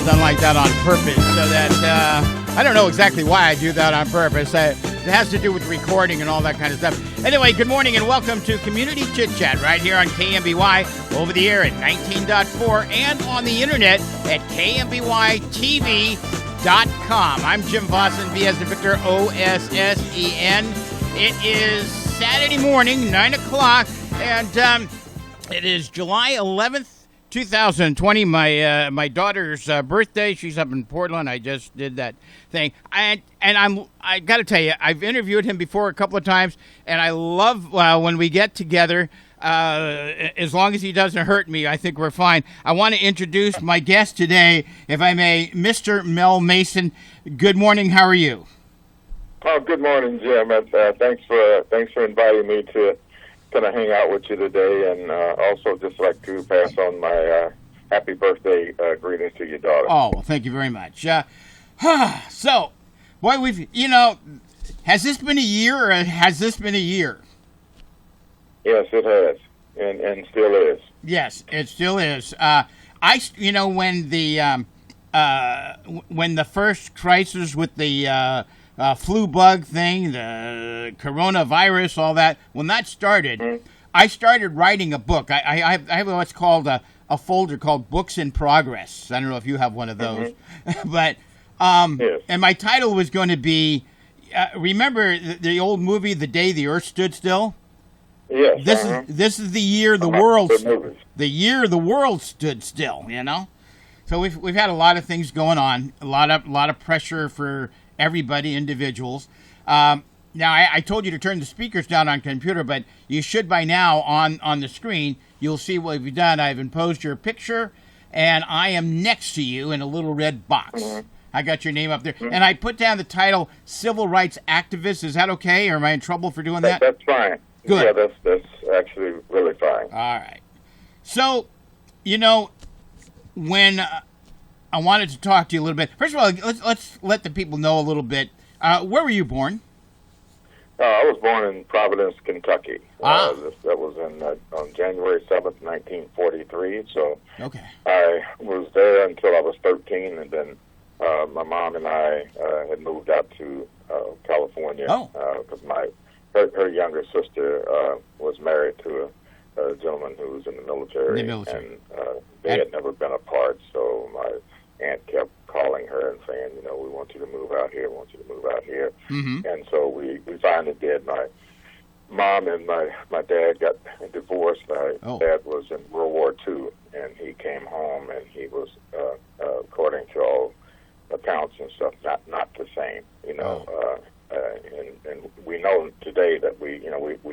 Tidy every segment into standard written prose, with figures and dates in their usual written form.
done like that on purpose, so that I don't know exactly why I do that on purpose. It has to do with recording and all that kind of stuff. Anyway, good morning and welcome to Community Chit Chat right here on KMBY, over the air at 19.4 and on the internet at KMBYTV.com. I'm Jim Vossen, V as in Victor, O-S-S-E-N. It is Saturday morning, 9 o'clock, and it is July 11th. 2020, my daughter's birthday. She's up in Portland. I just did that thing, I got to tell you, I've interviewed him before a couple of times, and I love when we get together. As long as he doesn't hurt me, I think we're fine. I want to introduce my guest today, if I may, Mr. Mel Mason. Good morning. How are you? Oh, good morning, Jim. Thanks for inviting me to kind of hang out with you today, and also just like to pass on my happy birthday greetings to your daughter. Oh, well, thank you very much. So, boy, has this been a year or has this been a year? Yes, it has, and still is. Yes, it still is. When the first crisis with the flu bug thing, the coronavirus, all that, when that started, I started writing a book. I have what's called a folder called Books in Progress. I don't know if you have one of those. But, yes. And my title was going to be, remember the old movie, The Day the Earth Stood Still? Yes. This is the year the world stood still, you know? So we've had a lot of things going on, a lot of pressure for everybody, individuals. Now, I told you to turn the speakers down on computer, but you should by now on the screen, you'll see what we've done. I've imposed your picture, and I am next to you in a little red box. I got your name up there. And I put down the title, Civil Rights Activist. Is that okay, or am I in trouble for doing that? That's fine. Good. Yeah, that's actually really fine. All right. So, when I wanted to talk to you a little bit. First of all, let's let the people know a little bit. Where were you born? I was born in Providence, Kentucky. Ah. That was on January 7th, 1943. So okay. I was there until I was 13, and then my mom and I had moved out to California because her younger sister was married to a gentleman who was in the military. And they had never been apart, so my aunt kept calling her and saying, we want you to move out here, Mm-hmm. And so we finally did. My mom and my dad got divorced. My dad was in World War II, and he came home, and he was, according to all accounts and stuff, not the same, and we know today that we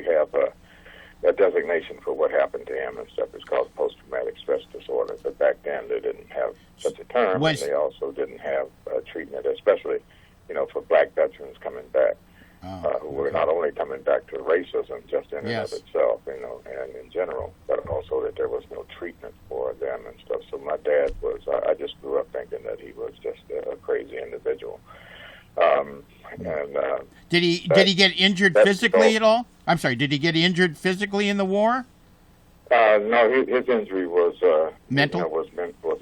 have a designation for what happened to him and stuff. It's called post-traumatic stress disorder. But back then they didn't have such a term, and they also didn't have treatment, especially, for black veterans coming back, who were not only coming back to racism just in and of itself, and in general, but also that there was no treatment for them and stuff. So my dad was, I just grew up thinking that he was just a crazy individual. Did he get injured physically at all? I'm sorry. Did he get injured physically in the war? No, his injury was mental. Was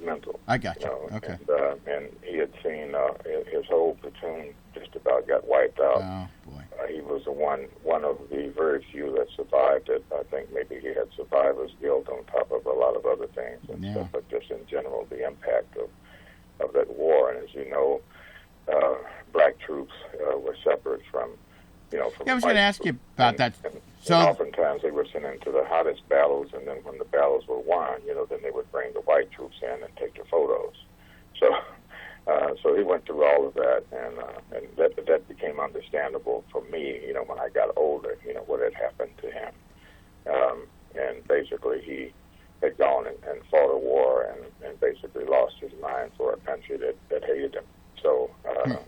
mental. I got you. Okay. And he had seen his whole platoon just about got wiped out. Oh boy. He was one of the very few that survived it. I think maybe he had survivor's guilt on top of a lot of other things and stuff. But just in general, the impact of that war, and as you know, black troops were separate from. From I was going to ask you about that. So oftentimes they were sent into the hottest battles, and then when the battles were won, then they would bring the white troops in and take the photos. So he went through all of that, and that became understandable for me. When I got older, what had happened to him, and basically he had gone and fought a war and basically lost his mind for a country that hated him. So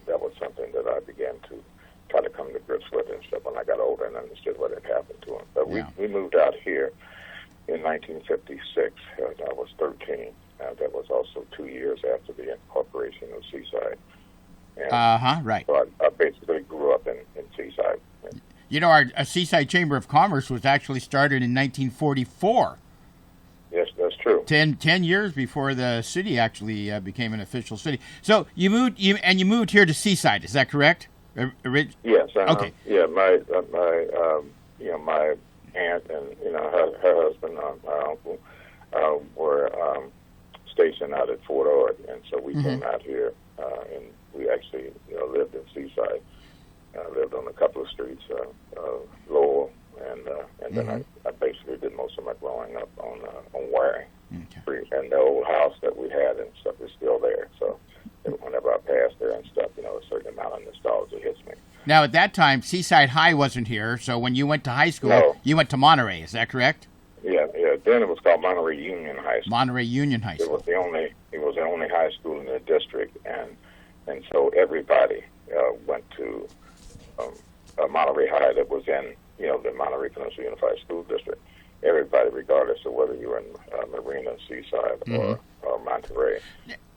that was something that I began to try to come to grips with and stuff when I got older and understood what had happened to him. But we moved out here in 1956. I was 13. That was also 2 years after the incorporation of Seaside. Right. So I basically grew up in Seaside. Our Seaside Chamber of Commerce was actually started in 1944. Yes, That's true. 10 years before the city actually became an official city. So you moved here to Seaside. Is that correct? Yes. Okay. Yeah, my my aunt and her husband, my uncle, were stationed out at Fort Ord, and so we came out here, and we actually lived in Seaside. Lived on a couple of streets, Lowell, and then I basically did most of my growing up on Waring. Okay. And the old house that we had and stuff is still there. So whenever I pass there and stuff, a certain amount of nostalgia hits me. Now, at that time, Seaside High wasn't here, so when you went to high school, No. You went to Monterey. Is that correct? Yeah. Then it was called Monterey Union High School. Monterey Union High School. It was the only high school in the district, and so everybody went to Monterey High that was in the Monterey Peninsula Unified School District. Everybody, regardless of whether you were in Marina, Seaside, or Monterey,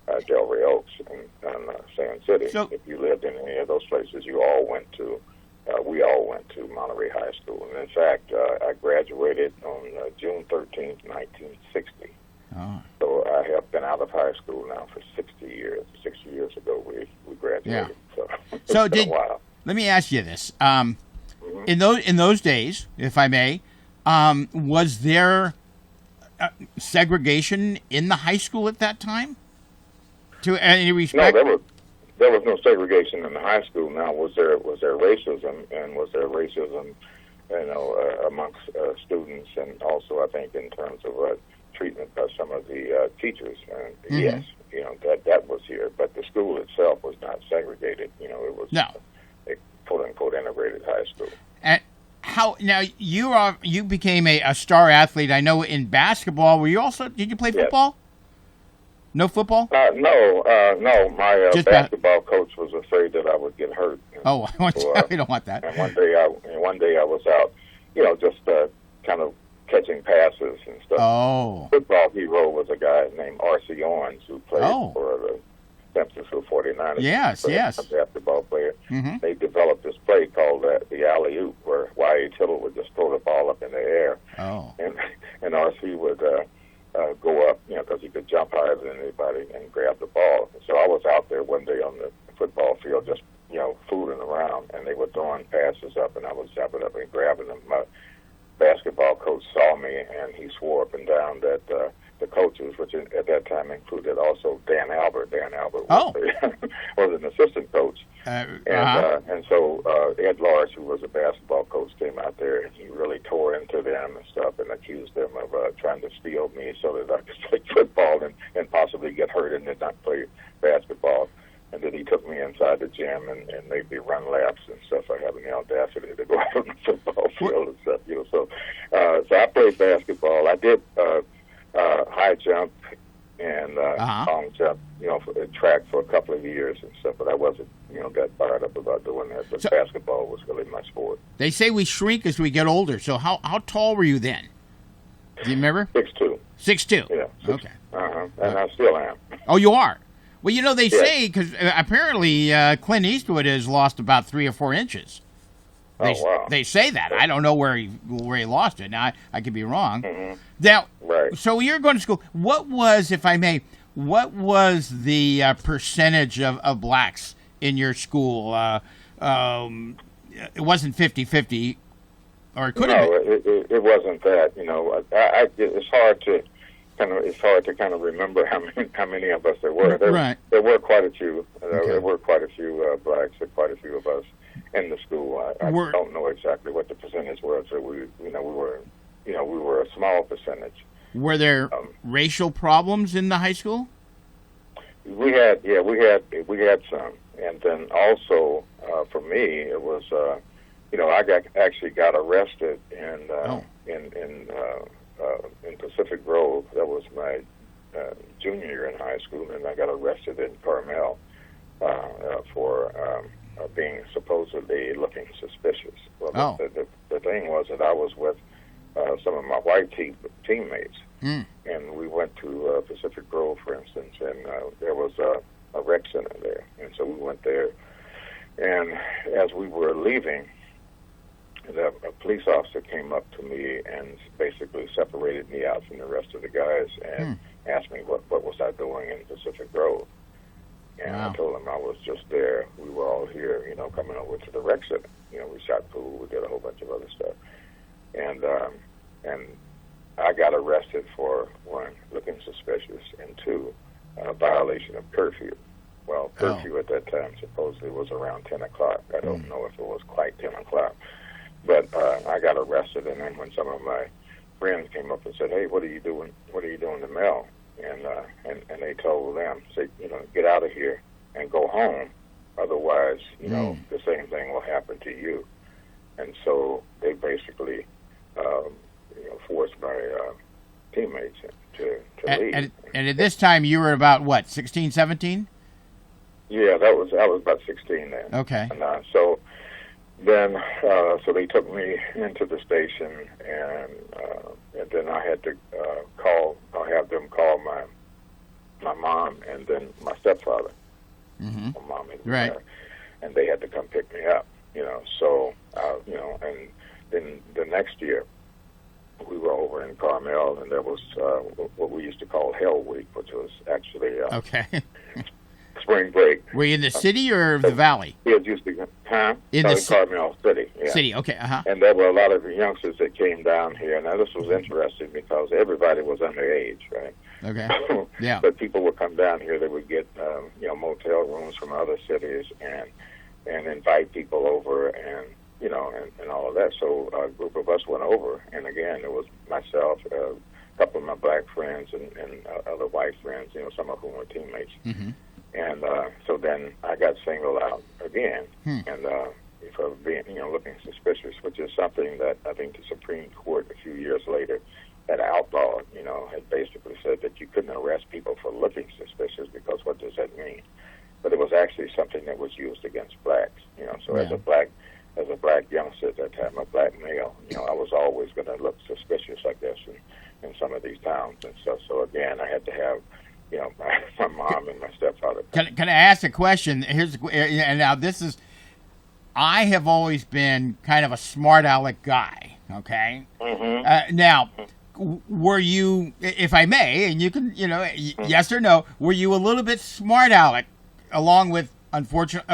Delray Oaks, and Sand City. So, if you lived in any of those places, we all went to Monterey High School. And in fact, I graduated on June 13th, 1960. Oh. So I have been out of high school now for 60 years. 60 years ago, we graduated. Yeah. So it's been a while. Let me ask you this: in those days, if I may, was there segregation in the high school at that time? To any respect? No, there was no segregation in the high school. Now, was there racism, and was there racism, amongst students, and also I think in terms of treatment by some of the teachers? Yes, that was here, but the school itself was not segregated. It was a quote unquote integrated high school. And how now you became a star athlete? I know in basketball. Did you play football? Yes. No football? No. My basketball coach was afraid that I would get hurt. Oh, we don't want that. And one day I was out, just kind of catching passes and stuff. Oh. Football hero was a guy named R.C. Owens who played for the San Francisco 49ers. Yes. A basketball player. Mm-hmm. They developed this play called the alley-oop, where Y.A. Tittle would just throw the ball up in the air. Oh. And R.C. would go up, because he could jump higher than anybody and grab the ball. So I was out there one day on the football field just, fooling around, and they were throwing passes up, and I was jumping up and grabbing them. My basketball coach saw me, and he swore up and down that the coaches, which at that time included also Dan Albert. Dan Albert was an assistant coach. And so Ed Lars, who was a basketball coach, came out there, and he really tore into them and stuff and accused them of trying to steal me so that I could play football and possibly get hurt and then not play basketball. And then he took me inside the gym and made me run laps and stuff. I having the audacity to go out on the football field and stuff, So I played basketball. I did high jump and long jump, for track for a couple of years and stuff, but I wasn't, got fired up about doing that. But basketball was really my sport. They say we shrink as we get older. So how tall were you then? Do you remember? 6'2". 6'2". Yeah. Okay. And I still am. Oh, you are? Well, they say, because apparently Clint Eastwood has lost about 3 or 4 inches. Wow. They say that. I don't know where he lost it. Now, I could be wrong. Mm-hmm. Now, right. So you're going to school. What was, if I may, the percentage of blacks in your school? It wasn't 50-50, or it could have been. No, it wasn't that. It's hard to kind of remember how many of us there were. There were quite a few. There were quite a few blacks and quite a few of us in the school. I don't know exactly what the percentage was. So we were a small percentage. Were there racial problems in the high school? We had some, and then also for me it was I actually got arrested in Pacific Grove. That was my junior year in high school, and I got arrested in Carmel for being supposedly looking suspicious. Well, the thing was that I was with some of my white teammates, and we went to Pacific Grove, for instance, and there was a rec center there, and so we went there, and as we were leaving, a police officer came up to me and basically separated me out from the rest of the guys and asked me what was I doing in Pacific Grove. And I told him I was just there. We were all here, coming over to the rec center. We shot pool, we did a whole bunch of other stuff. And I got arrested for, one, looking suspicious, and two, violation of curfew. Well, curfew at that time supposedly was around 10 o'clock. I don't know if it was quite 10 o'clock. But I got arrested, and then when some of my friends came up and said, "Hey, what are you doing? What are you doing to Mel?" And they told them, "Say, get out of here and go home. Otherwise, the same thing will happen to you." And so they basically, forced my teammates to leave. And at this time, you were about what, 16, 17? Yeah, I was about 16 then. Okay. And so then, so they took me into the station, and then I had to have them call my mom and then my stepfather. Mm-hmm. My mom and right. And they had to come pick me up. So and then the next year we were over in Carmel, and there was what we used to call Hell Week, which was actually okay. spring break. Were you in the city or the valley? It used to be Carmel City. Yeah. City, okay, And there were a lot of youngsters that came down here. Now, this was interesting because everybody was underage, right? Okay. Yeah. But people would come down here. They would get, motel rooms from other cities and invite people over and all of that. So a group of us went over, and again, it was myself, a couple of my black friends, and other white friends. Some of whom were teammates. Mm-hmm. And so then I got singled out again, and for being, looking suspicious, which is something that I think the Supreme Court a few years later had outlawed. Had basically said that you couldn't arrest people for looking suspicious because what does that mean? But it was actually something that was used against blacks. So as a black youngster at that time, a black male, I was always going to look suspicious, I guess, in some of these towns and stuff. So again, I had to have my mom and my stepfather. Can I ask a question? And now this is, I have always been kind of a smart aleck guy. Okay. Mm-hmm. Now, were you, if I may, and you can, yes or no, were you a little bit smart aleck, along with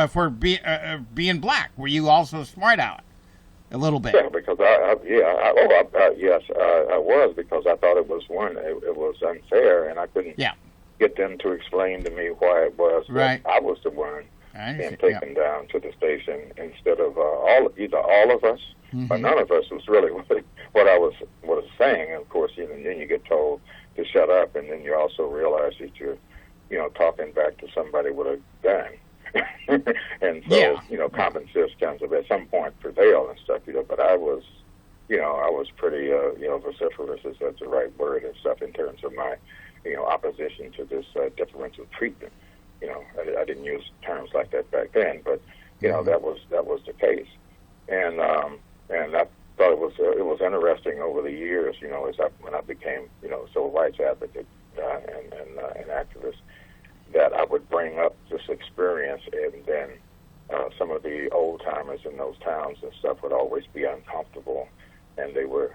for being black? Were you also a smart aleck? A little bit. Yeah, because yes, I was, because I thought it was it was unfair, and I couldn't get them to explain to me why it was that I was the one being taken down to the station instead of either all of us or none of us was really what I was saying. And of course, then you get told to shut up, and then you also realize that you're talking back to somebody with a gun. And so, common sense kind of at some point prevailed and stuff, but I was pretty, vociferous, if that's the right word, and stuff in terms of my, opposition to this differential treatment. I didn't use terms like that back then, but, that was the case. And I thought it was interesting over the years, when I became, civil rights advocate and activist, that I would bring up this experience, and then some of the old timers in those towns and stuff would always be uncomfortable, and they would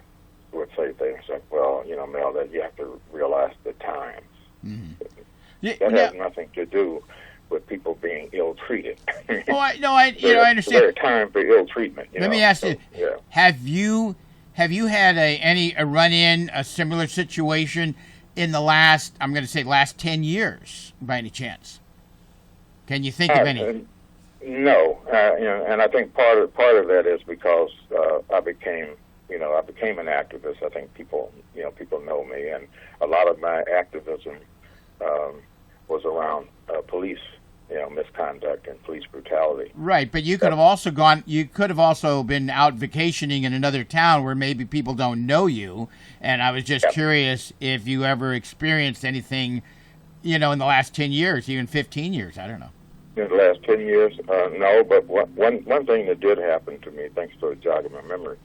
say things like, "Well, Mel, that you have to realize the times." Mm-hmm. That has nothing to do with people being ill-treated. I understand. There's a time for ill-treatment. Let me ask you: Have you had a run-in, a similar situation in the last 10 years, by any chance? Can you think of any? No, and I think part of that is because I became an activist. I think people know me, and a lot of my activism was around police, misconduct and police brutality. Right, but you could have also been out vacationing in another town where maybe people don't know you, and I was just curious if you ever experienced anything, in the last 10 years, even 15 years, I don't know. In the last 10 years, no, but one thing that did happen to me, thanks to jogging my memory,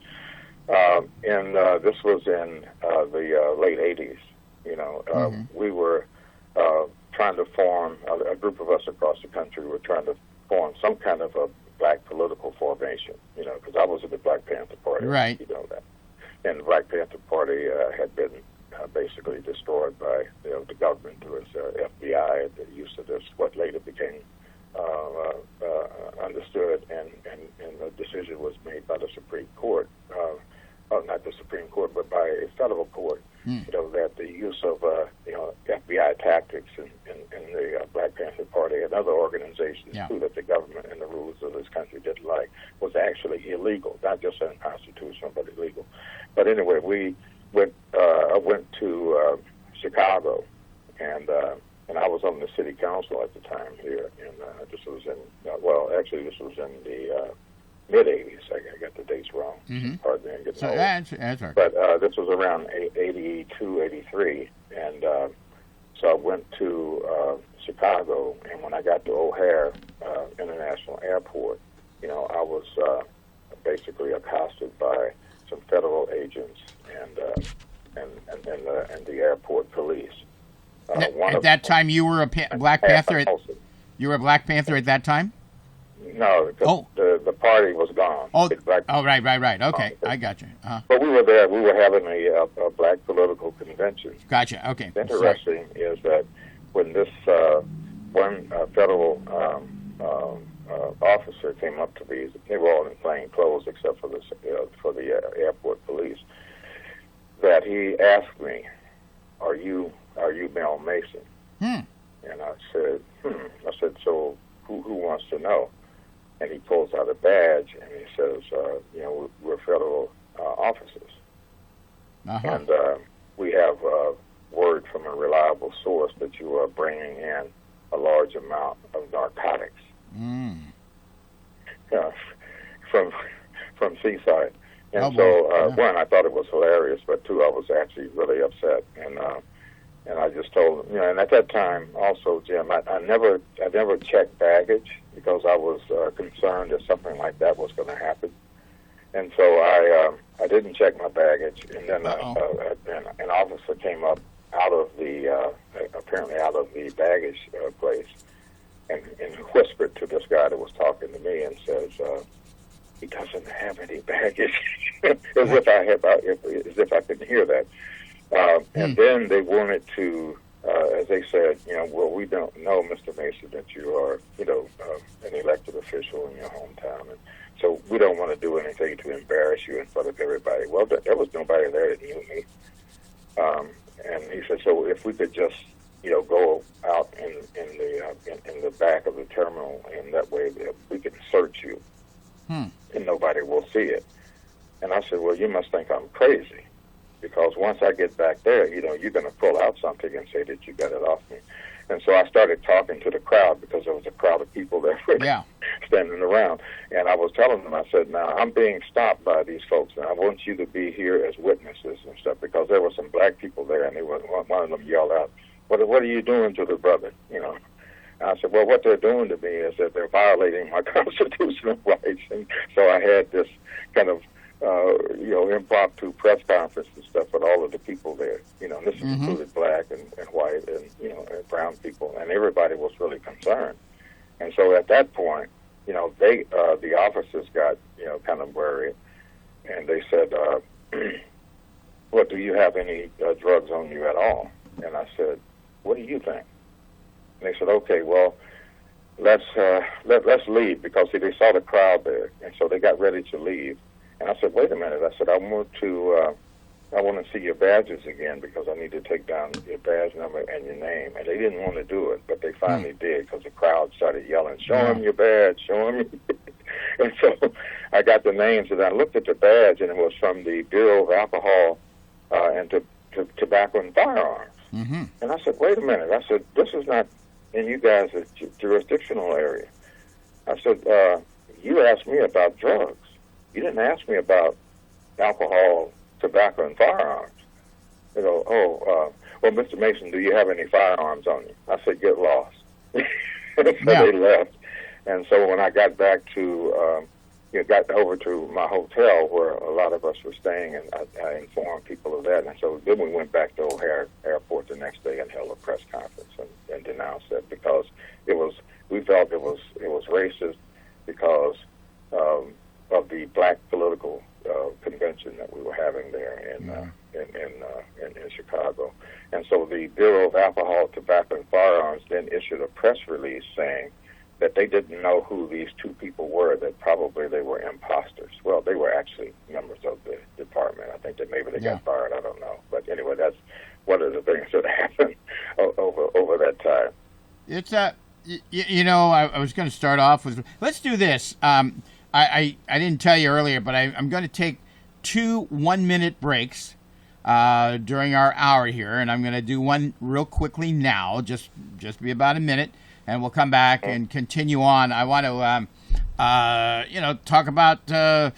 and this was in the late 80s, we were trying to form, a group of us across the country were trying to form some kind of a black political formation, because I was in the Black Panther Party. Right. You know that. And the Black Panther Party had been basically destroyed by the government through its FBI, the use of this, what later became understood, and the decision was made by the Supreme Court, not the Supreme Court, but by a federal court, that the use of FBI tactics in the Black Panther Party and other organizations too, that the government and the rulers of this country didn't like, was actually illegal, not just unconstitutional, but illegal. But anyway, I went to Chicago, and I was on the city council at the time here, and this was in this was in the mid-'80s. I got the dates wrong. Pardon me, I'm getting old. That's right. But this was around 82, 83, and so I went to Chicago, and when I got to O'Hare International Airport, I was basically accosted by some federal agents and the airport police. At that time, you were a Black Panther. You were a Black Panther at that time? No, the party was gone. Right. Okay, I got you. But we were there. We were having a black political convention. Gotcha. Okay. Interesting is that when this one federal officer came up to me, they were all in plain clothes except for the airport police, that he asked me, "Are you Mel Mason?" And I said, so who wants to know? And he pulls out a badge and he says, we're federal officers. And we have word from a reliable source that you are bringing in a large amount of narcotics from Seaside. And one, I thought it was hilarious, but two, I was actually really upset. And I just told him, and at that time also, Jim, I never checked baggage because I was concerned that something like that was going to happen. And so I didn't check my baggage, and then an officer came up apparently out of the baggage place, and whispered to this guy that was talking to me and says, he doesn't have any baggage, as if I could hear that. And then they wanted to, as they said, we don't know, Mr. Mason, that you are, an elected official in your hometown, and so we don't want to do anything to embarrass you in front of everybody. Well, there was nobody there that knew me. And he said, so if we could just, go out in the back of the terminal, and that way we can search you, and nobody will see it. And I said, well, you must think I'm crazy, because once I get back there, you're going to pull out something and say that you got it off me. And so I started talking to the crowd, because there was a crowd of people there standing around. And I was telling them, I said, now, I'm being stopped by these folks, and I want you to be here as witnesses and stuff, because there were some black people there, and one of them yelled out, what are you doing to the brother? And I said, well, what they're doing to me is that they're violating my constitutional rights. And so I had this kind of impromptu press conference and stuff with all of the people there. And this included black and white and brown people, and everybody was really concerned. And so at that point, the officers got kind of worried, and they said, "Well, do you have any drugs on you at all?" And I said, "What do you think?" And they said, "Okay, well, let's leave," because they saw the crowd there, and so they got ready to leave. And I said, wait a minute. I said, I want to see your badges again, because I need to take down your badge number and your name. And they didn't want to do it, but they finally did, because the crowd started yelling, show them your badge, show them. And so I got the names, and I looked at the badge, and it was from the Bureau of Alcohol and Tobacco and Firearms. And I said, wait a minute. I said, this is not in you guys' jurisdictional area. I said, you asked me about drugs. You didn't ask me about alcohol, tobacco, and firearms. They go, well, Mr. Mason, do you have any firearms on you? I said, get lost. So they left. And so when I got back to, got over to my hotel where a lot of us were staying, and I informed people of that. And so then we went back to O'Hare Airport the next day and held a press conference and denounced it, because we felt it was racist. because of the black political convention that we were having there in Chicago. And so the Bureau of Alcohol, Tobacco, and Firearms then issued a press release saying that they didn't know who these two people were, that probably they were imposters. Well, they were actually members of the department. I think that maybe they got fired. I don't know. But anyway, that's one of the things that happened over that time. It's I was going to start off with, let's do this. I didn't tell you earlier, but I'm going to take 2 1-minute breaks during our hour here, and I'm going to do one real quickly now, just be about a minute, and we'll come back and continue on. I want to, talk about the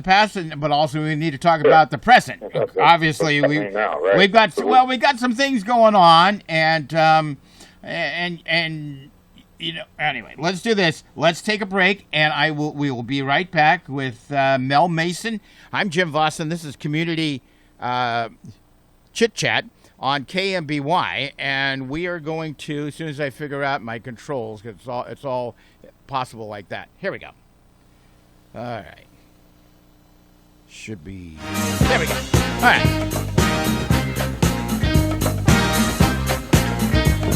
past, but also we need to talk about the present. Obviously, we've got some things going on, and anyway, let's do this. Let's take a break, and we will be right back with Mel Mason. I'm Jim Vossen. This is Community Chit Chat on KMBY, and we are going to, as soon as I figure out my controls, because it's all possible like that. Here we go. All right. Should be. There we go. All right.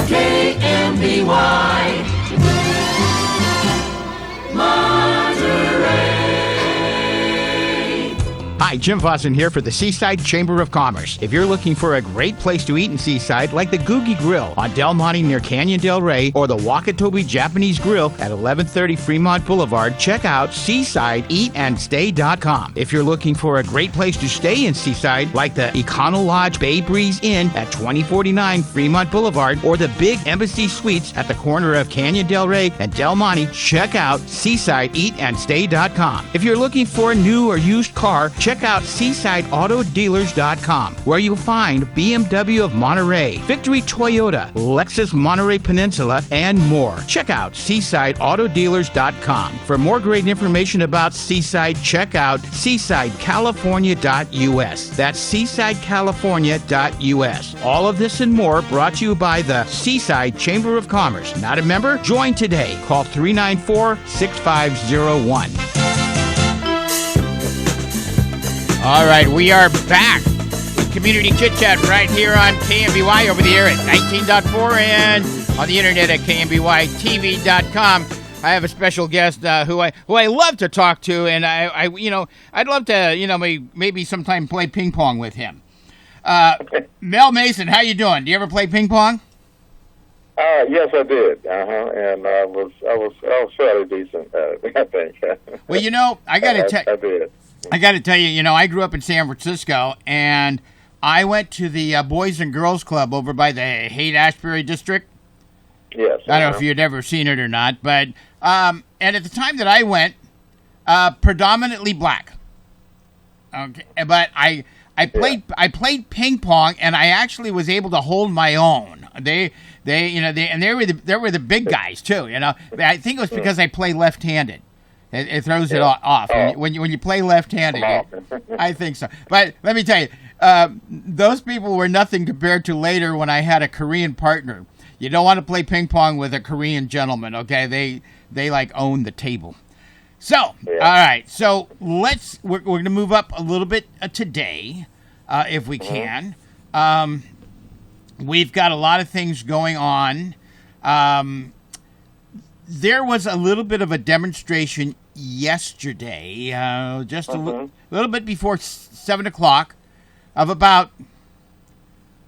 KMBY Monterey. Hi, Jim Vossen here for the Seaside Chamber of Commerce. If you're looking for a great place to eat in Seaside, like the Googie Grill on Del Monte near Canyon Del Rey, or the Wakatobi Japanese Grill at 1130 Fremont Boulevard, check out SeasideEatAndStay.com. If you're looking for a great place to stay in Seaside, like the Econo Lodge Bay Breeze Inn at 2049 Fremont Boulevard, or the Big Embassy Suites at the corner of Canyon Del Rey and Del Monte, check out SeasideEatAndStay.com. If you're looking for a new or used car, check out SeasideAutoDealers.com, where you'll find BMW of Monterey, Victory Toyota, Lexus Monterey Peninsula, and more. Check out SeasideAutoDealers.com. For more great information about Seaside, check out SeasideCalifornia.us. That's SeasideCalifornia.us. All of this and more brought to you by the Seaside Chamber of Commerce. Not a member? Join today. Call 394-6501. All right, we are back with Community Chit Chat right here on KMBY over the air at 19.4 and on the internet at KMBYTV.com. I have a special guest who I love to talk to, and I'd love to maybe sometime play ping pong with him. Mel Mason, how you doing? Do you ever play ping pong? Yes, I did. And I was fairly decent at it, I think. Well, I got to tell you. I did. I got to tell you, I grew up in San Francisco, and I went to the Boys and Girls Club over by the Haight-Ashbury district. Yes. I don't know if you'd ever seen it or not, but and at the time that I went, predominantly black. Okay, but I played ping pong, and I actually was able to hold my own. They were the big guys too. I think it was because I play left-handed. It throws it off. When you play left-handed, I think so. But let me tell you, those people were nothing compared to later when I had a Korean partner. You don't want to play ping pong with a Korean gentleman, okay? They like own the table. So, all right. So we're going to move up a little bit today, if we can. We've got a lot of things going on. There was a little bit of a demonstration yesterday, just a little bit before 7 o'clock, of about,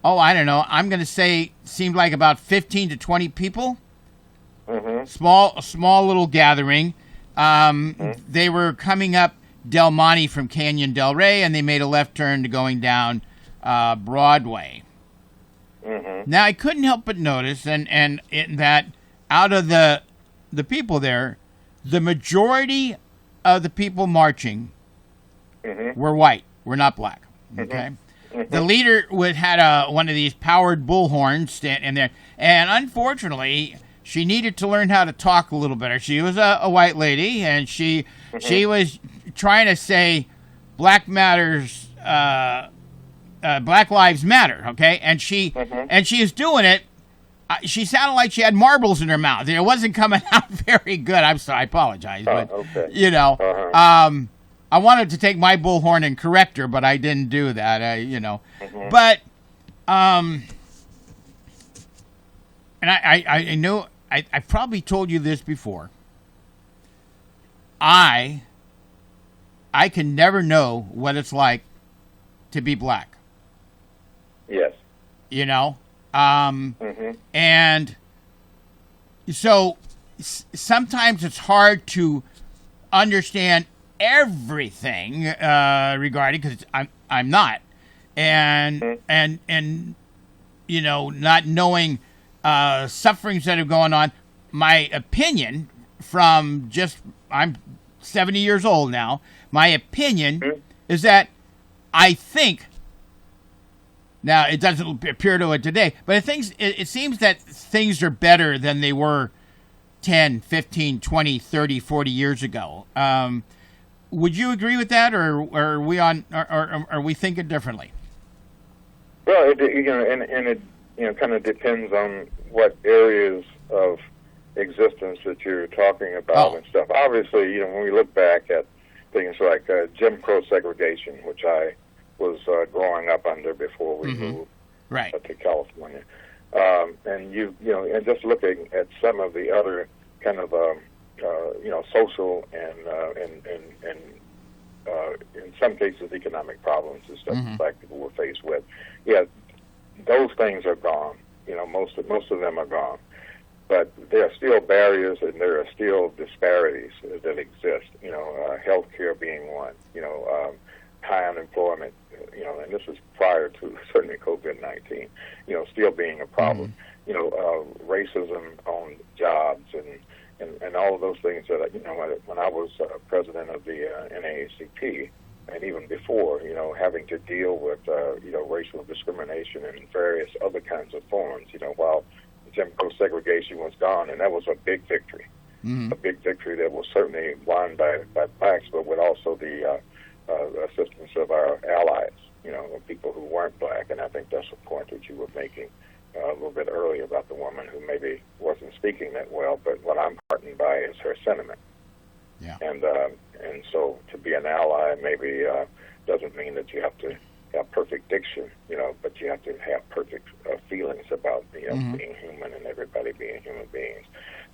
I don't know, I'm going to say seemed like about 15 to 20 people. Small little gathering. They were coming up Del Monte from Canyon Del Rey, and they made a left turn to going down Broadway. Now, I couldn't help but notice, and that out of the people there, the majority of the people marching were white, were not black. Okay, the leader had one of these powered bullhorns stand there, and unfortunately, she needed to learn how to talk a little better. She was a white lady, and she was trying to say Black Matters, Black Lives Matter. Okay, and she is doing it She sounded like she had marbles in her mouth. It wasn't coming out very good. I'm sorry. I apologize. But, okay. you know, I wanted to take my bullhorn and correct her, but I didn't do that. You know. Mm-hmm. But, and I know I probably told you this before. I can never know what it's like to be black. Yes. You know? And so sometimes it's hard to understand everything regarding, because I'm not. And you know, not knowing sufferings that are going on. My opinion from I'm 70 years old now. My opinion is that I think, now it doesn't appear to it today, but it seems that things are better than they were 10, 15, 20, 30, 40 years ago. Would you agree with that, or are we are we thinking differently? Well, it kind of depends on what areas of existence that you're talking about and stuff. Obviously, when we look back at things like Jim Crow segregation, which I was growing up under before we moved to California, and and just looking at some of the other kind of social and in some cases economic problems and stuff black people were faced with. Yeah, those things are gone. Most of them are gone. But there are still barriers and there are still disparities that exist. Healthcare being one. High unemployment. And this is prior to certainly COVID-19. Still being a problem. Racism on jobs and all of those things that when I was president of the NAACP, and even before, having to deal with racial discrimination in various other kinds of forms. While Jim Crow segregation was gone, and that was a big victory. A big victory that was certainly won by blacks, but with also the assistance of our allies, people who weren't black. And I think that's the point that you were making a little bit earlier about the woman who maybe wasn't speaking that well, but what I'm heartened by is her sentiment. Yeah. And so to be an ally maybe doesn't mean that you have to have perfect diction, but you have to have perfect feelings about being human and everybody being human beings.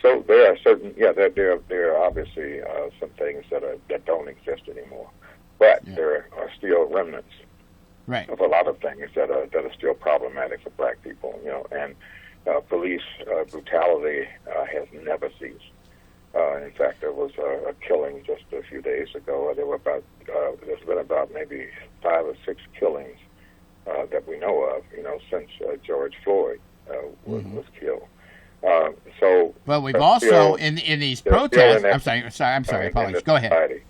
So there are certain, there are obviously some things that don't exist anymore, but there are still remnants of a lot of things that are still problematic for black people, and police brutality has never ceased. In fact, there was a killing just a few days ago. There's been about maybe 5 or 6 killings that we know of, since George Floyd was killed. Well, we've also in these protests. I'm sorry. Apologies. Go ahead.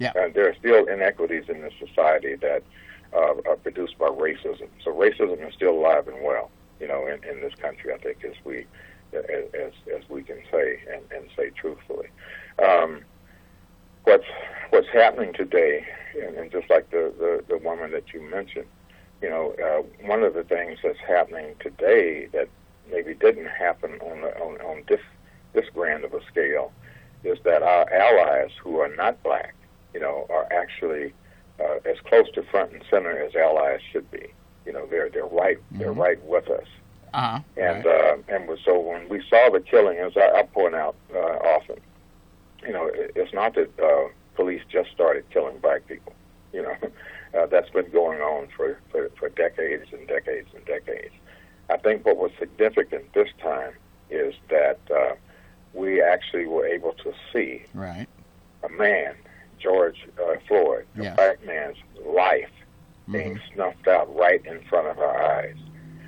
And there are still inequities in this society that are produced by racism. So racism is still alive and well, in this country. I think as we can say and say truthfully. What's happening today, and just like the woman that you mentioned, one of the things that's happening today that maybe didn't happen on this grand of a scale is that our allies who are not black, are actually as close to front and center as allies should be. They're right with us. And so when we saw the killing, as I point out often, it's not that police just started killing black people. That's been going on for decades and decades and decades. I think what was significant this time is that we actually were able to see a man, George Floyd, a black man's life being snuffed out right in front of our eyes.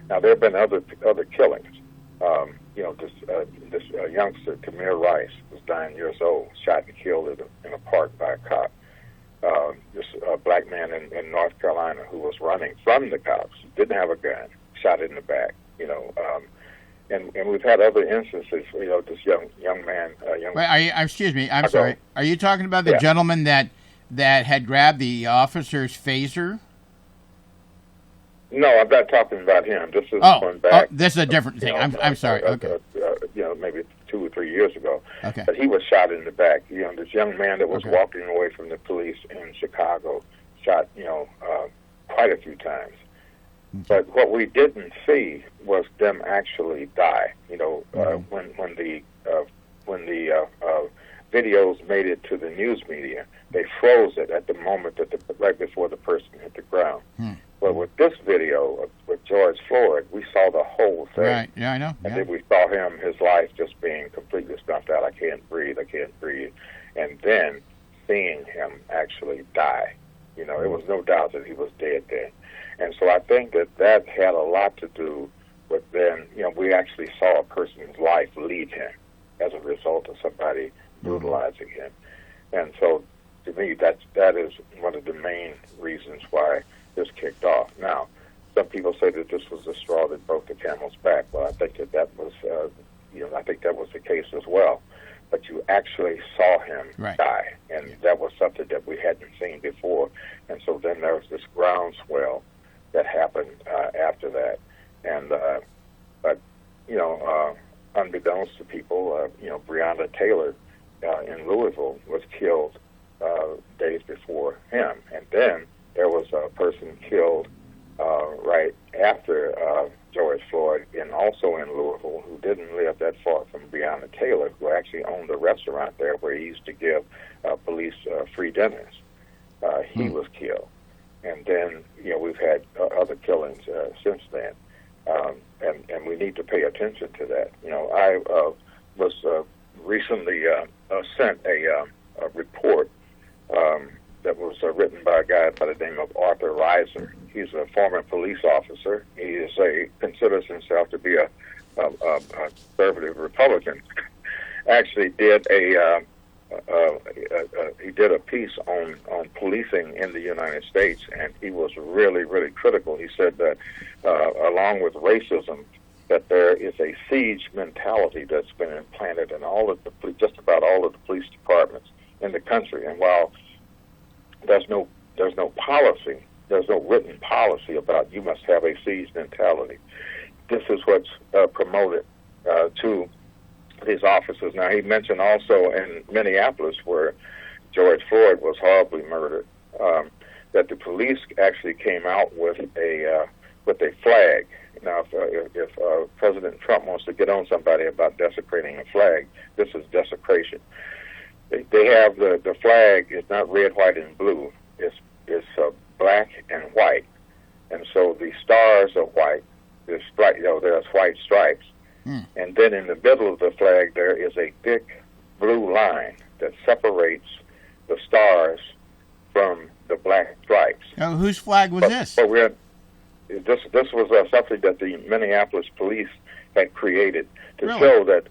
Now, there have been other killings. This youngster, Tamir Rice, was 9 years old, shot and killed in a park by a cop. This black man in North Carolina who was running from the cops, didn't have a gun, shot in the back. And we've had other instances. This young man. Wait, excuse me. I'm sorry. Are you talking about the gentleman that had grabbed the officer's phaser? No, I'm not talking about him. This is going Oh, back. this is a different thing. I'm sorry. Okay. Maybe 2 or 3 years ago. Okay. But he was shot in the back. This young man that was Okay. walking away from the police in Chicago, shot, quite a few times. But what we didn't see was them actually die. When the videos made it to the news media, they froze it at the moment right before the person hit the ground. But with this video with George Floyd, we saw the whole thing. Right. Yeah, I know. And Yeah. then we saw him, his life just being completely snuffed out. I can't breathe. And then seeing him actually die. It was no doubt that he was dead then. And so I think that had a lot to do with then, we actually saw a person's life leave him as a result of somebody brutalizing him. And so to me, that is one of the main reasons why this kicked off. Now, some people say that this was the straw that broke the camel's back. Well, I think that was, I think that was the case as well. But you actually saw him die, and that was something that we hadn't seen before. And so then there was this groundswell that happened after that. And but unbeknownst to people, Breonna Taylor in Louisville was killed days before him, and then there was a person killed right after George Floyd, and also in Louisville, who didn't live that far from Breonna Taylor, who actually owned a restaurant there where he used to give police free dinners. He was killed. And then, we've had other killings since then. And we need to pay attention to that. I was recently sent a report that was written by a guy by the name of Arthur Reiser. He's a former police officer. He considers himself to be a conservative Republican. Actually, did he did a piece on policing in the United States, and he was really, really critical. He said that along with racism, that there is a siege mentality that's been implanted in just about all of the police departments in the country. And while there's no policy, there's no written policy about you must have a siege mentality. This is what's promoted to these officers. Now, he mentioned also in Minneapolis, where George Floyd was horribly murdered, that the police actually came out with a flag. Now, if President Trump wants to get on somebody about desecrating a flag, this is desecration. They have the flag is not red, white, and blue. It's black and white, and so the stars are white. There's white stripes, and then in the middle of the flag there is a thick blue line that separates the stars from the black stripes. Now, whose flag was this? But this was something that the Minneapolis police had created to show that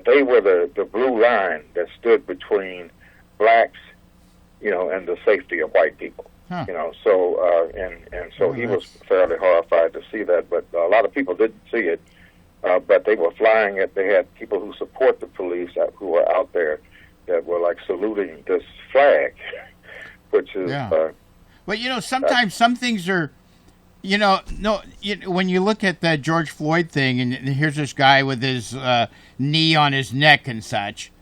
they were the blue line that stood between blacks, and the safety of white people. Huh. So he was fairly horrified to see that, but a lot of people didn't see it. But they were flying it. They had people who support the police who were out there that were like saluting this flag, which is. Well, sometimes some things are. When you look at the George Floyd thing, and here's this guy with his knee on his neck and such.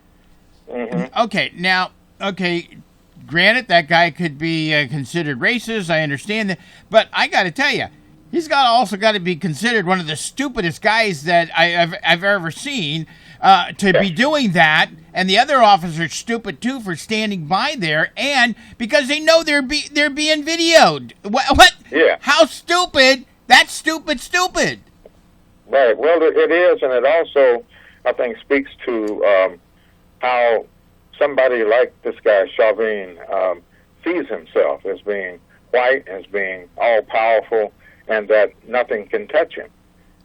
Mm-hmm. Granted, that guy could be considered racist. I understand that, but I got to tell you, he's also got to be considered one of the stupidest guys that I've ever seen to be doing that. And the other officers stupid too for standing by there, and because they know they're being videoed. What? Yeah. How stupid? That's stupid. Right. Well, it is, and it also, I think, speaks to how somebody like this guy Chauvin sees himself as being white, as being all powerful, and that nothing can touch him.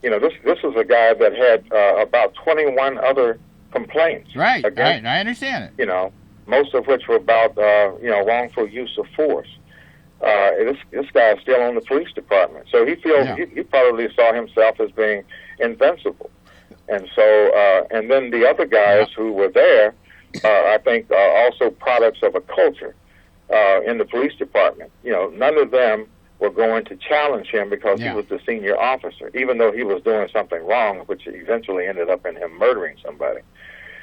This is a guy that had about 21 other complaints. Right. I understand it. Most of which were about wrongful use of force. This guy is still on the police department, so he feels he probably saw himself as being invincible. And so, and then the other guys who were there, I think, are also products of a culture in the police department. None of them were going to challenge him because he was the senior officer, even though he was doing something wrong, which eventually ended up in him murdering somebody.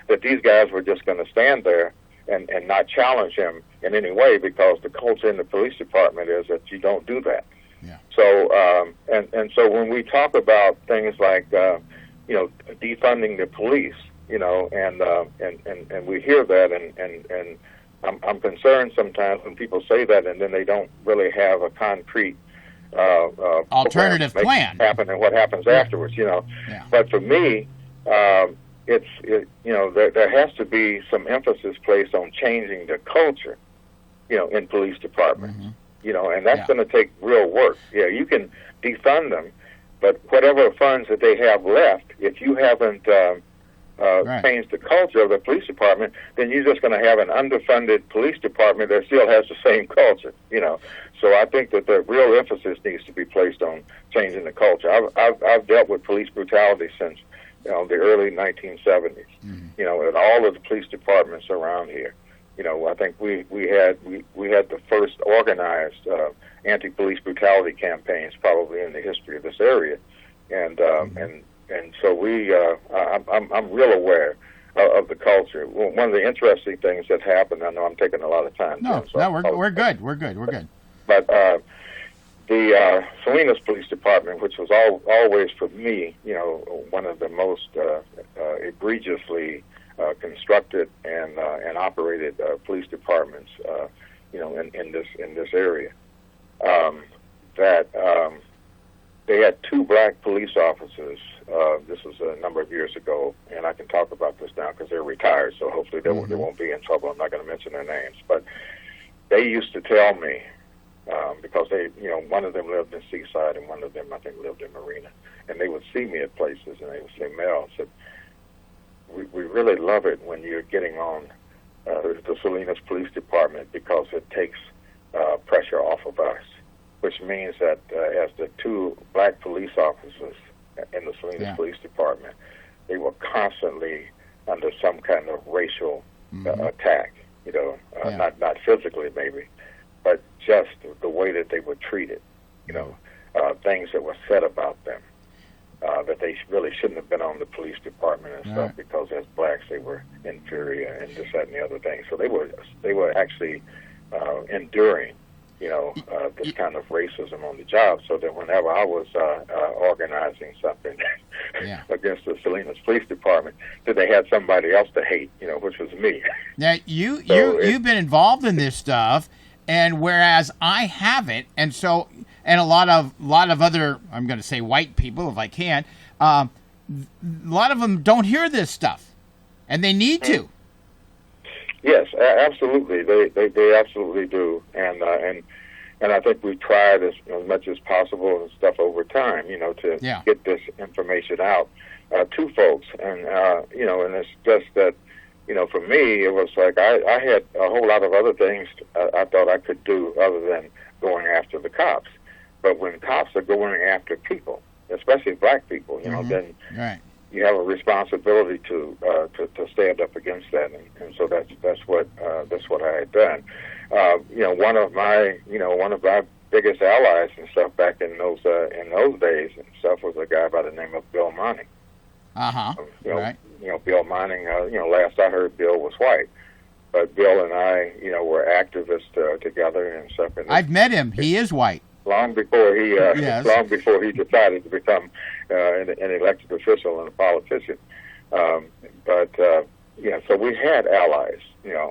That these guys were just going to stand there and not challenge him in any way, because the culture in the police department is that you don't do that. Yeah. So and so when we talk about things like defunding the police, and we hear that, and I'm concerned sometimes when people say that and then they don't really have a concrete alternative plan happen and what happens afterwards. Yeah. But for me, there has to be some emphasis placed on changing the culture, in police departments. And that's going to take real work. Yeah, you can defund them, but whatever funds that they have left, if you haven't changed the culture of the police department, then you're just going to have an underfunded police department that still has the same culture. So I think that the real emphasis needs to be placed on changing the culture. I've dealt with police brutality since the early 1970s. At all of the police departments around here. I think we had the first organized anti-police brutality campaigns probably in the history of this area, and so I'm real aware of the culture. One of the interesting things that happened. I know I'm taking a lot of time. No, we're good. We're good. But the Salinas Police Department, which was always for me, one of the most egregiously constructed and operated police departments, in this area. They had 2 black police officers. This was a number of years ago, and I can talk about this now because they're retired, so hopefully they won't be in trouble. I'm not going to mention their names, but they used to tell me, because they, one of them lived in Seaside and one of them I think lived in Marina, and they would see me at places and they would say, "Mel," said, we really love it when you're getting on the Salinas Police Department because it takes pressure off of us, which means that as the 2 black police officers in the Salinas Police Department, they were constantly under some kind of racial attack, not physically maybe, but just the way that they were treated, things that were said about them. That they really shouldn't have been on the police department and stuff because as blacks they were inferior and this, that, and the other thing. So they were actually enduring, this kind of racism on the job. So that whenever I was organizing something against the Salinas Police Department, that they had somebody else to hate, which was me. Now you've been involved in this stuff, and whereas I haven't, and so. And a lot of other, I'm going to say white people if I can, a lot of them don't hear this stuff, and they need to. Yes, absolutely. They absolutely do, and I think we've tried as much as possible and stuff over time, to get this information out to folks, and and it's just that. For me, it was like I had a whole lot of other things I thought I could do other than going after the cops. But when cops are going after people, especially black people, then you have a responsibility to stand up against that, and so that's what I had done. One of my biggest allies and stuff back in those days and stuff was a guy by the name of Bill Monning. Bill Monning. Last I heard, Bill was white, but Bill and I, were activists together and stuff. And I've met him. He is white. Long before he decided to become an elected official and a politician. So we had allies,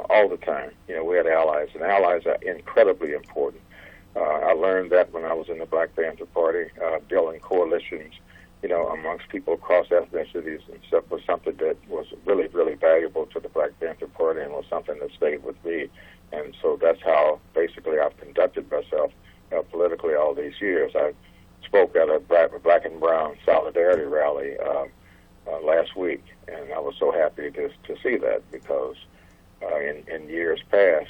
all the time. We had allies, and allies are incredibly important. I learned that when I was in the Black Panther Party, building coalitions, amongst people across ethnicities and stuff was something that was really, really valuable to the Black Panther Party and was something that stayed with me. And so that's how basically I've conducted myself politically all these years. I spoke at a black and brown solidarity rally last week, and I was so happy to see that because in years past,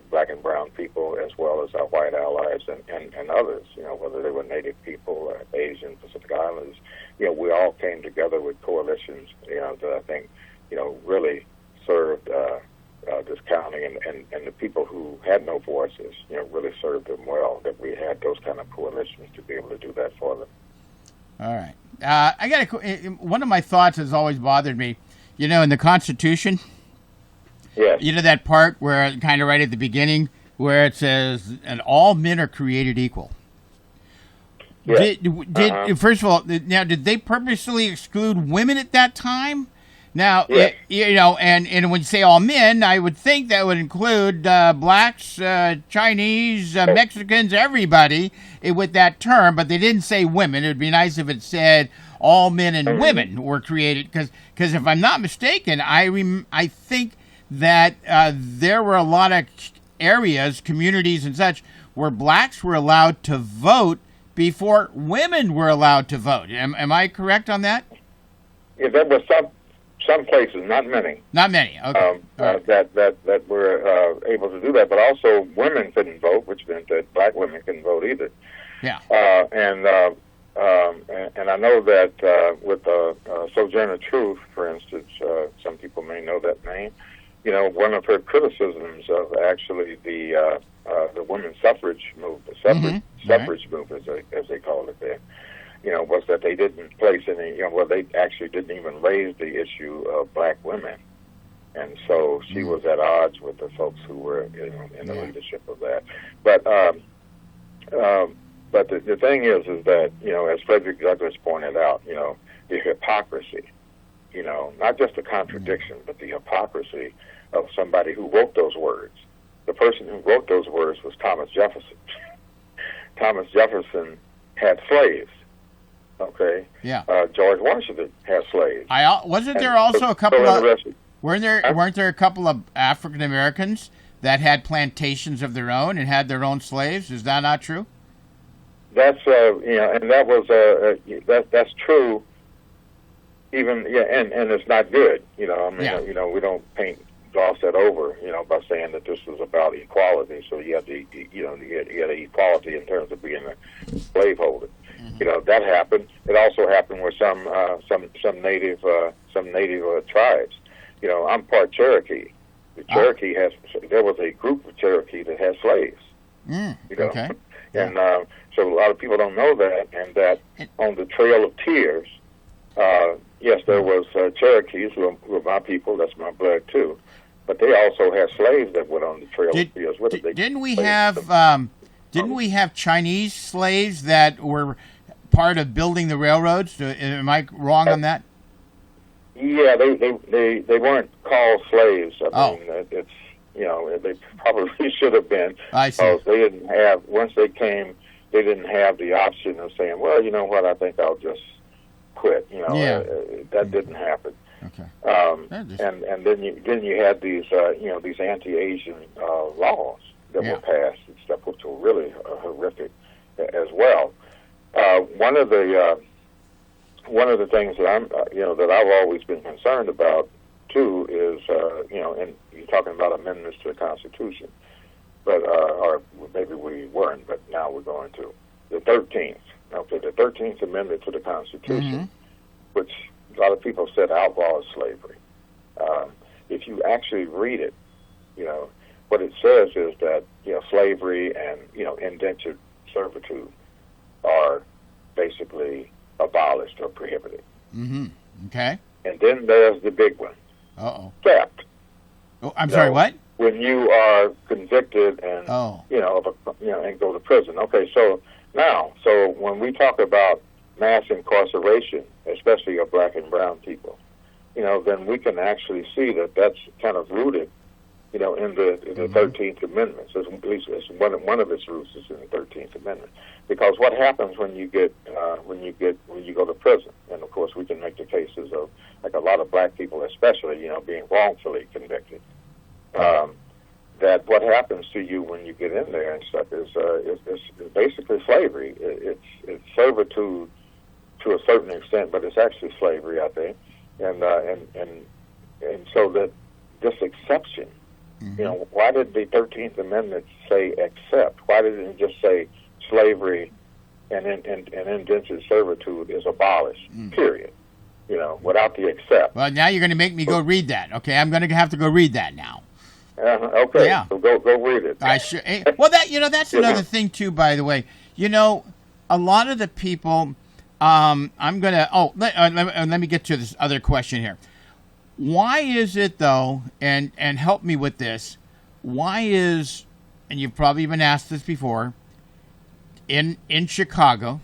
black and brown people as well as our white allies and others, whether they were Native people, Asian, Pacific Islanders, we all came together with coalitions, that I think, really served county, and the people who had no voices, really served them well. That we had those kind of coalitions to be able to do that for them. All right. I got one of my thoughts has always bothered me. In the Constitution. Yes. That part where kind of right at the beginning where it says, "And all men are created equal." Yes. First of all, now did they purposely exclude women at that time? Now, yes. And when you say all men, I would think that would include blacks, Chinese, Mexicans, everybody with that term, but they didn't say women. It would be nice if it said all men and women were created, because if I'm not mistaken, I think that there were a lot of areas, communities and such, where blacks were allowed to vote before women were allowed to vote. Am I correct on that? Yeah, there were some places, not many. Not many. Okay. That were able to do that, but also women couldn't vote, which meant that black women couldn't vote either. Yeah. And I know that with Sojourner Truth, for instance, some people may know that name. One of her criticisms of actually the women's suffrage movement, suffrage movement, as they called it then, was that they didn't place any, they actually didn't even raise the issue of black women. And so she was at odds with the folks who were in the leadership of that. But the thing is that, as Frederick Douglass pointed out, the hypocrisy, not just the contradiction, but the hypocrisy of somebody who wrote those words. The person who wrote those words was Thomas Jefferson. Thomas Jefferson had slaves. Okay. Yeah. George Washington had slaves. Wasn't there also a couple of weren't there a couple of African Americans that had plantations of their own and had their own slaves? Is that not true? That's and that was that's true. Even and it's not good. We don't gloss that over. By saying that this was about equality. So you had equality in terms of being a slaveholder. That happened. It also happened with some native tribes. I'm part Cherokee. The Cherokee there was a group of Cherokee that had slaves. Okay. And so a lot of people don't know that, and that on the Trail of Tears, yes, there was Cherokees who were my people. That's my blood too. But they also had slaves that went on the Trail of Tears with it. Didn't we have Chinese slaves that were part of building the railroads? Am I wrong on that? Yeah, they weren't called slaves. I mean, it's they probably should have been. I see. Because they didn't have, once they came, they didn't have the option of saying, well, you know what, I think I'll just quit. That didn't happen. Okay. And then you had these these anti-Asian laws that were passed and stuff, which were really horrific as well. One of the things that that I've always been concerned about too is and you're talking about amendments to the Constitution, but or maybe we weren't, but now we're going to the 13th. Okay, the 13th Amendment to the Constitution, which a lot of people said outlaws slavery. If you actually read it, what it says is that slavery and indentured servitude are basically abolished or prohibited. Okay. And then there's the big one. Theft. Oh, I'm sorry. What? When you are convicted and and go to prison. Okay, so when we talk about mass incarceration, especially of black and brown people, then we can actually see that that's kind of rooted, in the 13th Amendment. So at least one of its roots is in the 13th Amendment. Because what happens when you go to prison, and of course we can make the cases of like a lot of black people, especially being wrongfully convicted. That what happens to you when you get in there and stuff is basically slavery. It's servitude to a certain extent, but it's actually slavery, I think. And so that this exception, why did the 13th Amendment say except? Why didn't it just say slavery and indentured servitude is abolished, period, without the except? Well, now you're going to make me go read that. Okay, I'm going to have to go read that now. Okay. Yeah. So go read it. I sure. Well, that's another thing too. By the way, a lot of the people. I'm gonna. Oh, let me get to this other question here. Why is it though? And help me with this. Why is, and you've probably been asked this before. In Chicago,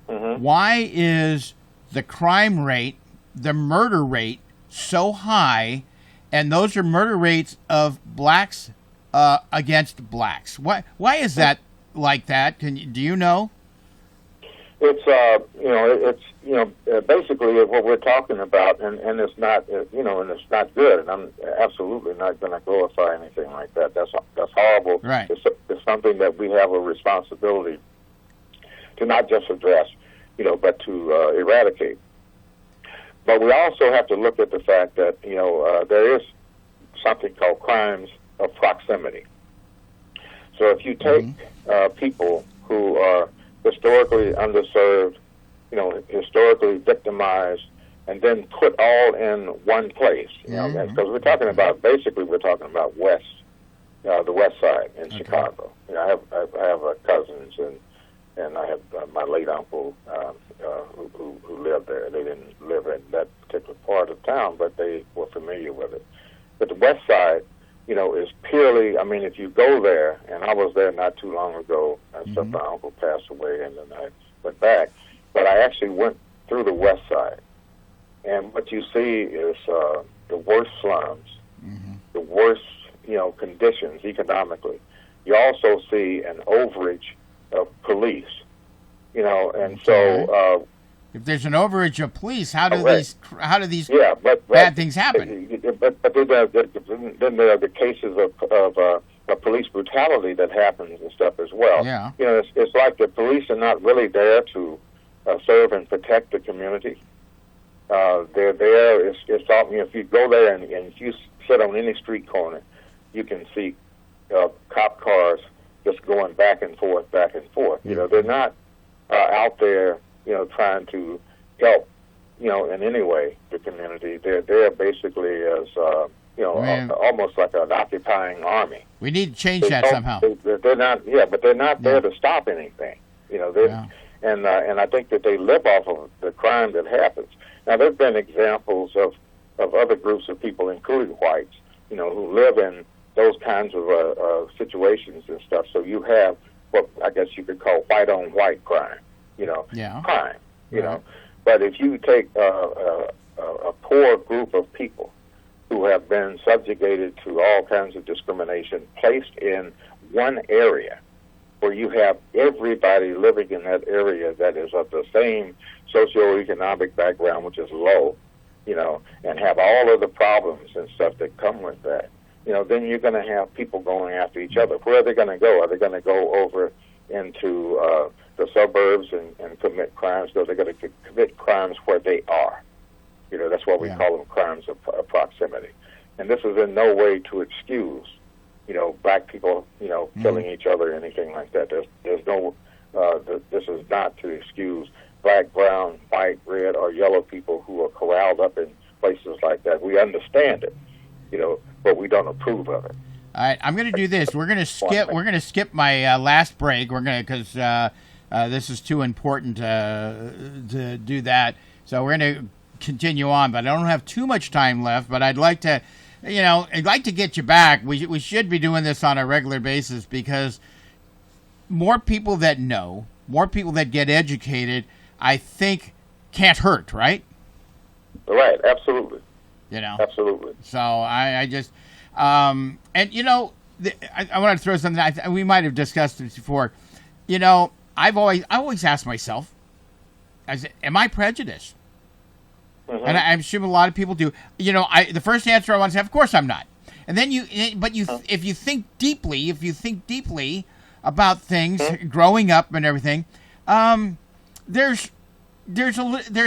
why is the crime rate, the murder rate, so high? And those are murder rates of blacks against blacks. Why is that like that? Do you know? It's basically what we're talking about, and it's not and it's not good. And I'm absolutely not going to glorify anything like that. That's horrible. Right. It's something that we have a responsibility to not just address, but to eradicate. But we also have to look at the fact that there is something called crimes of proximity. So if you take people who are historically underserved, historically victimized, and then put all in one place, because we're talking about west, the west side in Chicago. I have cousins and I have my late uncle who lived there. They didn't live in that particular part of town, but they were familiar with it. But the west side, is purely, if you go there, and I was there not too long ago, after my uncle passed away, and then I went back, but I actually went through the west side. And what you see is the worst slums, the worst, conditions economically. You also see an overage of police, and so if there's an overage of police, how do these bad things happen? But then there are the cases of police brutality that happens and stuff as well. Yeah. It's like the police are not really there to serve and protect the community. They're there. It's all, if you go there and if you sit on any street corner, you can see cop cars just going back and forth, back and forth. They're not out there, trying to help, in any way the community. They're basically as, almost like an occupying army. We need to change that somehow. They're not, but they're not there to stop anything. And I think that they live off of the crime that happens. Now, there've been examples of other groups of people, including whites, who live in those kinds of situations and stuff. So you have what I guess you could call white-on-white crime, crime, But if you take a poor group of people who have been subjugated to all kinds of discrimination, placed in one area where you have everybody living in that area that is of the same socioeconomic background, which is low, and have all of the problems and stuff that come with that, then you're going to have people going after each other. Where are they going to go? Are they going to go over into the suburbs and commit crimes? No, they're going to commit crimes where they are. That's why we call them crimes of proximity. And this is in no way to excuse, black people, killing each other or anything like that. There's no, this is not to excuse black, brown, white, red, or yellow people who are corralled up in places like that. We understand it, but we don't approve of it. All right, I'm going to do this. We're going to skip my last break. We're going to, because this is too important to do that. So we're going to continue on, but I don't have too much time left. But I'd like to, I'd like to get you back. We should be doing this on a regular basis because more people that know, more people that get educated, I think can't hurt, right? Right, absolutely. Absolutely. So I just. And I want to throw something. We might have discussed this before. I always ask myself, am I prejudiced? And I'm sure a lot of people do. The first answer I want to say, of course I'm not. And then if you think deeply about things, growing up and everything, there's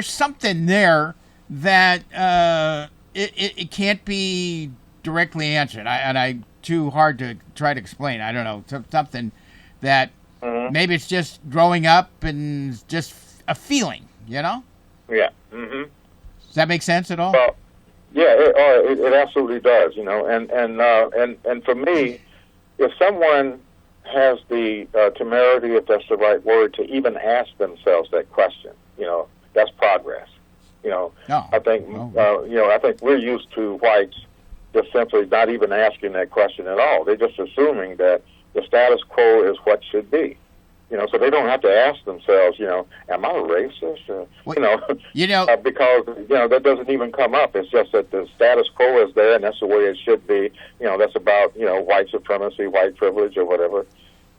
something there that it can't be directly answered. I too hard to try to explain. I don't know, something that maybe it's just growing up and just a feeling, Yeah. Does that make sense at all? Well, Yeah, it absolutely does. And for me, if someone has the temerity, if that's the right word, to even ask themselves that question, that's progress. I think I think we're used to whites just simply not even asking that question at all. They're just assuming that the status quo is what should be. So they don't have to ask themselves, am I a racist? Because that doesn't even come up. It's just that the status quo is there, and that's the way it should be. That's about white supremacy, white privilege, or whatever.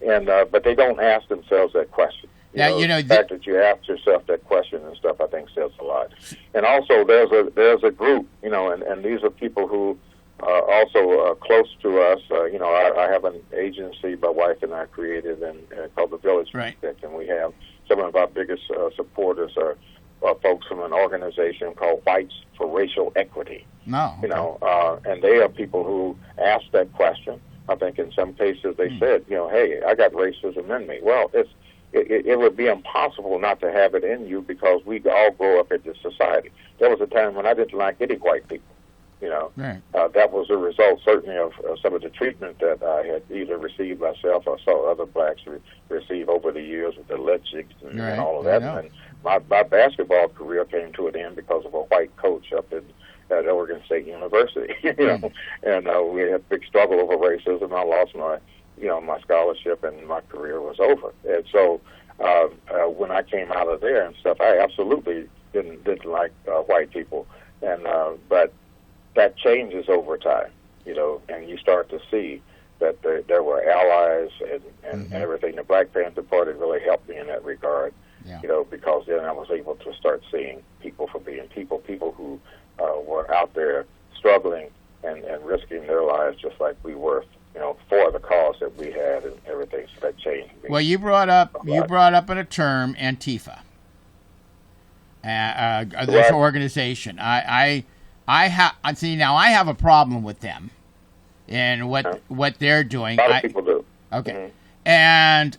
And but they don't ask themselves that question. The fact that you ask yourself that question and stuff, I think, says a lot. And also, there's a group, and these are people who are also close to us. I have an agency my wife and I created called the Village Project, and we have some of our biggest supporters are folks from an organization called Whites for Racial Equity. No, okay. And they are people who ask that question. I think in some cases they said, hey, I got racism in me. Well, it would be impossible not to have it in you because we all grow up in this society. There was a time when I didn't like any white people. Right. That was a result certainly of some of the treatment that I had either received myself or saw other blacks receive over the years with the lead chicks and all of that. And my basketball career came to an end because of a white coach up at Oregon State University. And we had a big struggle over racism. I lost my scholarship, and my career was over. And so when I came out of there and stuff, I absolutely didn't like white people, and but that changes over time, and you start to see that there were allies and everything. The Black Panther Party really helped me in that regard, because then I was able to start seeing people for being people who were out there struggling and risking their lives just like we were, for the cause that we had and everything. So that changed me. Well, you brought up in a term Antifa, this organization. I have a problem with them and what they're doing. A lot of people do. Okay. Mm-hmm. And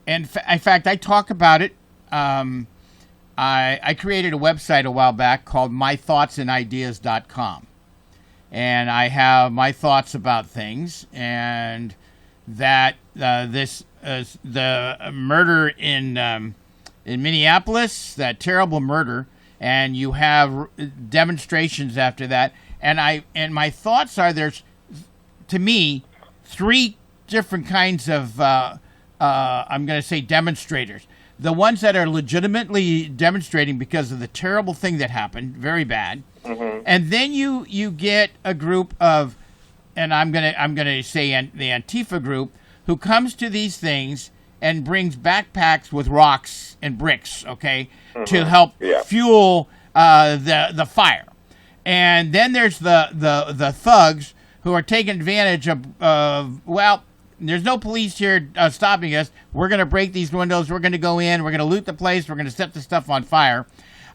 in fact, I talk about it. I created a website a while back called mythoughtsandideas.com. And I have my thoughts about things, and that the murder in Minneapolis, that terrible murder, and you have demonstrations after that. And my thoughts are there's, to me, three different kinds of I'm going to say demonstrators. The ones that are legitimately demonstrating because of the terrible thing that happened, very bad. Mm-hmm. And then you get a group of, and I'm gonna say the Antifa group, who comes to these things and brings backpacks with rocks and bricks, to help fuel the fire. And then there's the thugs who are taking advantage of there's no police here stopping us. We're going to break these windows. We're going to go in. We're going to loot the place. We're going to set the stuff on fire.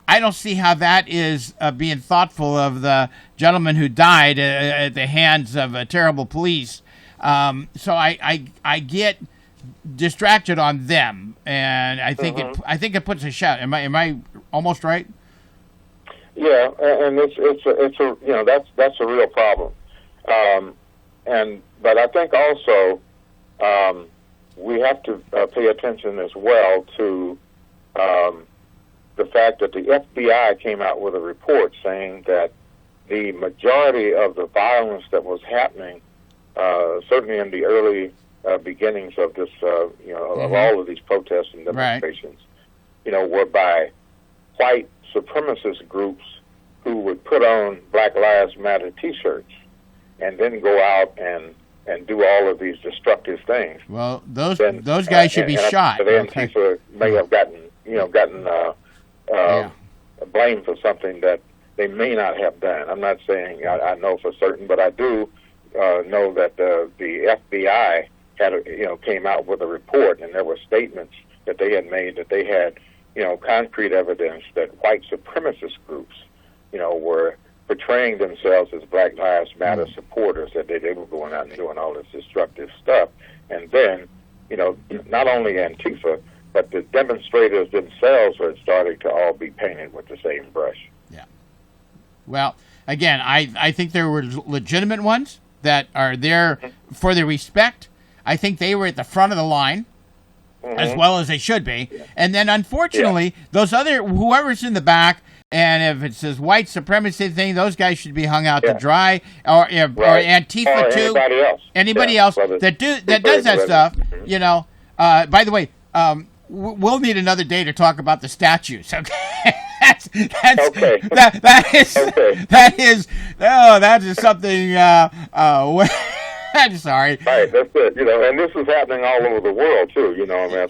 I don't see how that is being thoughtful of the gentleman who died at the hands of terrible police. So I get distracted on them, and I think it puts a shout. Am I almost right? Yeah, and that's a real problem. But I think also we have to pay attention as well to the fact that the FBI came out with a report saying that the majority of the violence that was happening, certainly in the early beginnings of this, of all of these protests and demonstrations, were by white supremacist groups who would put on Black Lives Matter T-shirts and then go out and do all of these destructive things. Well, those guys should be shot. The Antifa may have gotten blamed for something that they may not have done. I'm not saying I know for certain, but I do know that the FBI came out with a report, and there were statements that they had made that they had concrete evidence that white supremacist groups were portraying themselves as Black Lives Matter supporters, that they were going out and doing all this destructive stuff. And then, not only Antifa, but the demonstrators themselves are starting to all be painted with the same brush. Yeah. Well, again, I think there were legitimate ones that are there for their respect. I think they were at the front of the line, as well as they should be. And then, unfortunately, those other, whoever's in the back, and if it says white supremacy thing, those guys should be hung out to dry, or Antifa too. Anybody else that does that stuff. You know. By the way, we'll need another day to talk about the statues. Okay. That's okay. That is something. I'm sorry. Right, that's it. You know, and this is happening all over the world too. You know, I mean,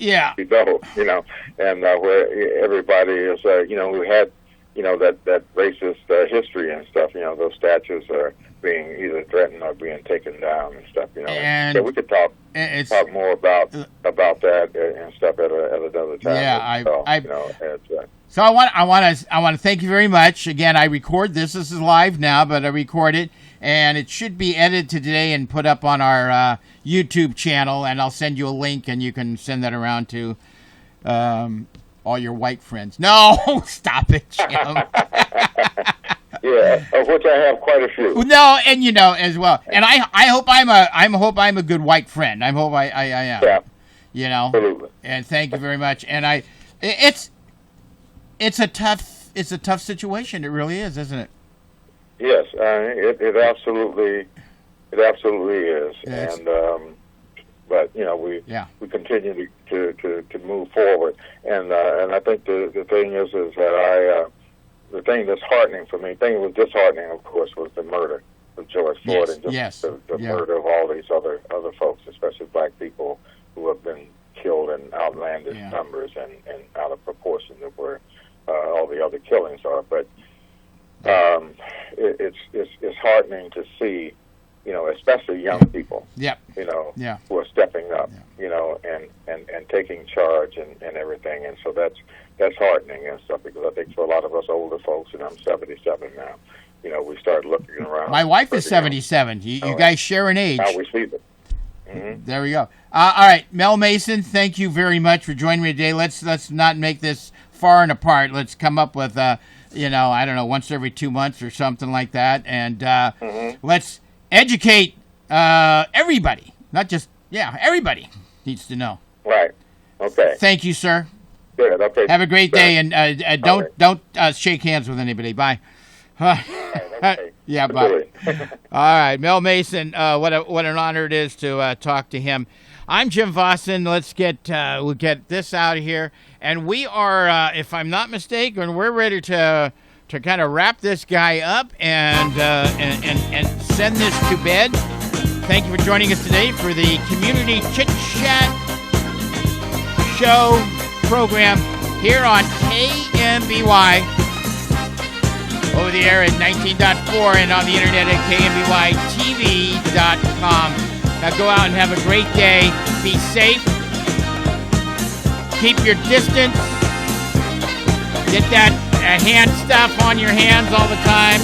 you know, and where everybody is, you know, who had, you know, that racist history and stuff. You know, those statues are being either threatened or being taken down and stuff. You know, and so we could talk more about that and stuff at another time. Yeah, you know, so I want to thank you very much. Again, I record this. This is live now, but I record it, and it should be edited today and put up on our YouTube channel. And I'll send you a link, and you can send that around to all your white friends. No, stop it, Jim. Yeah, of which I have quite a few. No, and you know as well. And I hope I'm a good white friend. I hope I am. Yeah. You know. Absolutely. And thank you very much. And it's a tough situation. It really is, isn't it? Yes, it absolutely is. Yes. And but you know we continue to move forward. And I think the thing is that the thing that's heartening for me, the thing that was disheartening, of course, was the murder of George Floyd and just the murder of all these other folks, especially black people who have been killed in outlandish numbers and out of proportion to where all the other killings are. But it's heartening to see, you know, especially young people, you know, who are stepping up, you know, and taking charge and everything. And so that's heartening and stuff, because I think for a lot of us older folks, and I'm 77 now, you know, we start looking around. My wife is 77. You guys share an age. Now we see them. Mm-hmm. There we go. All right, Mel Mason, thank you very much for joining me today. Let's not make this far and apart. Let's come up with, you know, I don't know, once every 2 months or something like that, and let's educate everybody. Not just everybody needs to know. Right. Okay. Thank you, sir. Good. Okay. Have a great day, and don't shake hands with anybody. Bye. Okay. Yeah, bye. All right, Mel Mason. What an honor it is to talk to him. I'm Jim Vossen. Let's we'll get this out of here, and we are, if I'm not mistaken, we're ready to kind of wrap this guy up and send this to bed. Thank you for joining us today for the Community Chit Chat Show program here on KMBY, over the air at 19.4 and on the internet at KMBYTV.com. Now go out and have a great day. Be safe. Keep your distance. Get that hand stuff on your hands all the time.